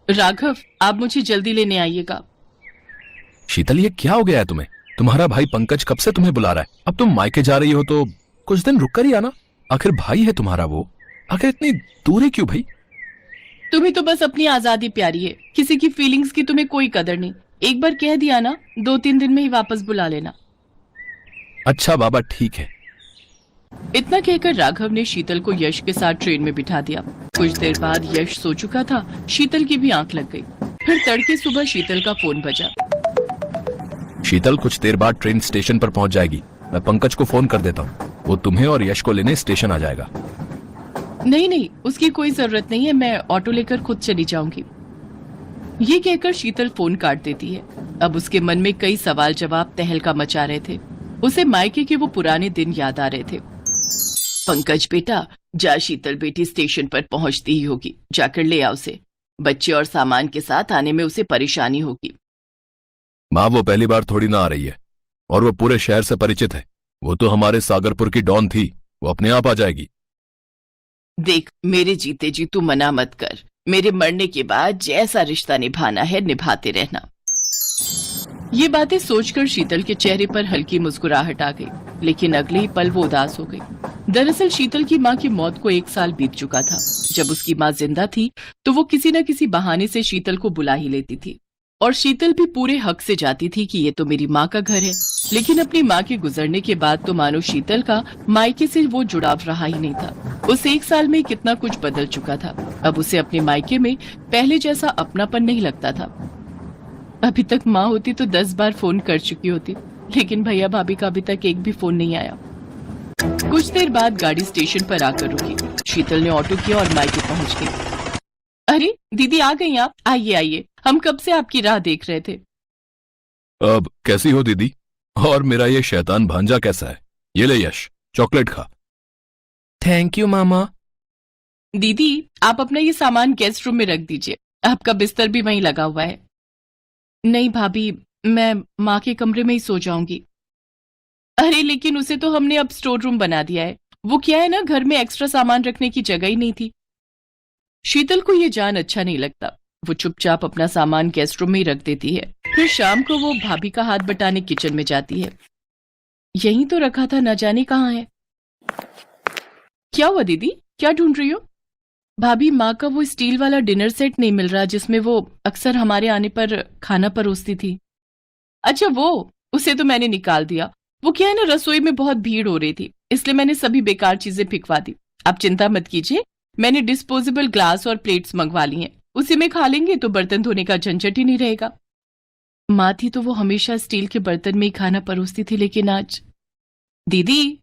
राघव, आप मुझे जल्दी लेने आइएगा। शीतल, ये क्या हो गया है तुम्हें? तुम्हारा भाई पंकज कब से तुम्हें बुला रहा है। अब तुम मायके जा रही हो तो कुछ दिन रुक कर ही आना। आखिर भाई है तुम्हारा वो। आखिर इतनी दूरी क्यों भाई? तुम्हें तो बस अपनी आजादी प्यारी है, किसी की फीलिंग्स की तुम्हें कोई कदर नहीं। एक बार कह दिया ना, 2-3 दिन में ही वापस बुला लेना। अच्छा बाबा, ठीक है। इतना कहकर राघव ने शीतल को यश के साथ ट्रेन में बिठा दिया। कुछ देर बाद यश सो चुका था, शीतल की भी आंख लग गई। फिर तड़के सुबह शीतल का फोन बजा। शीतल, कुछ देर बाद ट्रेन स्टेशन पर पहुंच जाएगी। मैं पंकज को फोन कर देता हूँ, वो तुम्हें और यश को लेने स्टेशन आ जाएगा। नहीं नहीं, उसकी कोई जरूरत नहीं है, मैं ऑटो लेकर खुद चली जाऊंगी। ये कहकर शीतल फोन काट देती है। अब उसके मन में कई सवाल जवाब तहलका मचा रहे थे। उसे मायके के वो पुराने दिन याद आ रहे थे। पंकज बेटा, जा, शीतल बेटी स्टेशन पर पहुंचती ही होगी, जाकर ले आओ उसे। बच्चे और सामान के साथ आने में उसे परेशानी होगी। माँ, वो पहली बार थोड़ी ना आ रही है, और वो पूरे शहर से परिचित है। वो तो हमारे सागरपुर की डॉन थी, वो अपने आप आ जाएगी। देख, मेरे जीते जी तू मना मत कर। मेरे मरने के बाद जैसा रिश्ता निभाना है निभाते रहना। ये बातें सोचकर शीतल के चेहरे पर हल्की मुस्कुराहट आ गई, लेकिन अगले ही पल वो उदास हो गई। दरअसल शीतल की माँ की मौत को 1 साल बीत चुका था। जब उसकी माँ जिंदा थी तो वो किसी न किसी बहाने से शीतल को बुला ही लेती थी, और शीतल भी पूरे हक से जाती थी कि ये तो मेरी माँ का घर है। लेकिन अपनी माँ के गुजरने के बाद तो मानो शीतल का मायके से वो जुड़ाव रहा ही नहीं था। उस 1 साल में कितना कुछ बदल चुका था। अब उसे अपने मायके में पहले जैसा अपनापन नहीं लगता था। अभी तक माँ होती तो 10 बार फोन कर चुकी होती, लेकिन भैया भाभी का अभी तक एक भी फोन नहीं आया। कुछ देर बाद गाड़ी स्टेशन पर आकर रुकी। शीतल ने ऑटो किया और मायके पहुंच गई। अरे दीदी, आ गई आप? आइए आइए, हम कब से आपकी राह देख रहे थे। अब कैसी हो दीदी? और मेरा ये शैतान भांजा कैसा है? ये ले यश, चॉकलेट खा। थैंक यू मामा। दीदी, आप अपना ये सामान गेस्ट रूम में रख दीजिए, आपका बिस्तर भी वहीं लगा हुआ है। नहीं भाभी, मैं माँ के कमरे में ही सो जाऊंगी। अरे लेकिन उसे तो हमने अब स्टोर रूम बना दिया है। वो क्या है ना, घर में एक्स्ट्रा सामान रखने की जगह ही नहीं थी। शीतल को ये जान अच्छा नहीं लगता। वो चुपचाप अपना सामान गेस्ट रूम में ही रख देती है। फिर शाम को वो भाभी का हाथ बटाने किचन में जाती है। यहीं तो रखा था, न जाने कहाँ है। क्या हुआ दीदी, क्या ढूंढ रही हो? भाभी, माँ का वो स्टील वाला डिनर सेट नहीं मिल रहा जिसमें वो अक्सर हमारे आने पर खाना परोसती थी। अच्छा वो, उसे तो मैंने निकाल दिया। वो क्या है ना, रसोई में बहुत भीड़ हो रही थी, इसलिए मैंने सभी बेकार चीजें फेंकवा दी। आप चिंता मत कीजिए, मैंने डिस्पोजेबल ग्लास और प्लेट्स मंगवा ली हैं। उसी में खा लेंगे तो बर्तन धोने का झंझट ही नहीं रहेगा। माँ थी तो वो हमेशा स्टील के बर्तन में ही खाना परोसती थी, लेकिन आज। दीदी,